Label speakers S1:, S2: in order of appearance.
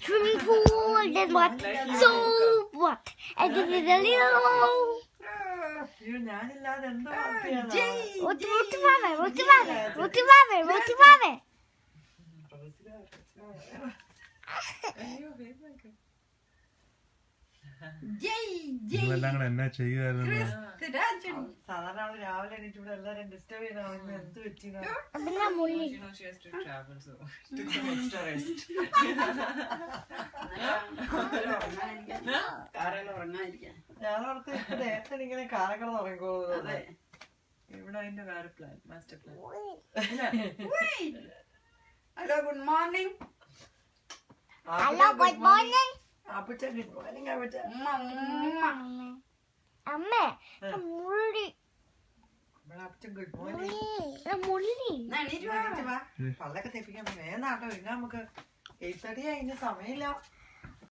S1: Swimming pool, then what? So what? And then the little.
S2: നിങ്ങളെല്ലാം കൂടെ എന്നാ ചെയ്യുമായിരുന്നു?
S3: സാധാരണ അവള് രാവിലെ എണീറ്റ് ഇവിടെ എല്ലാരും ഡിസ്റ്റർബ് ചെയ്ത എന്ത് പറ്റി ഞാനോർത്ത് ഇപ്പൊ നേരത്തെ ഇങ്ങനെ കാലക്കടന്ന് ഉറങ്ങിക്കോളൂ. ഇവിടെ അതിന്റെ വേറെ plan, master plan.
S4: Hello good morning.
S1: Hello, good morning.
S3: അപ്പച്ച ഗുഡ് മോർണിംഗ്. അപ്പച്ച
S1: അമ്മ മുള്ളി
S3: അപ്പച്ച ഗുഡ് മോർണിംഗ്.
S1: മുള്ളി
S3: പള്ളൊക്കെ തെപ്പിക്കാൻ വേഗം നാട്ടോ. ഇന്ന് നമുക്ക് 8:30 ആയി, ഇനി സമയമില്ല.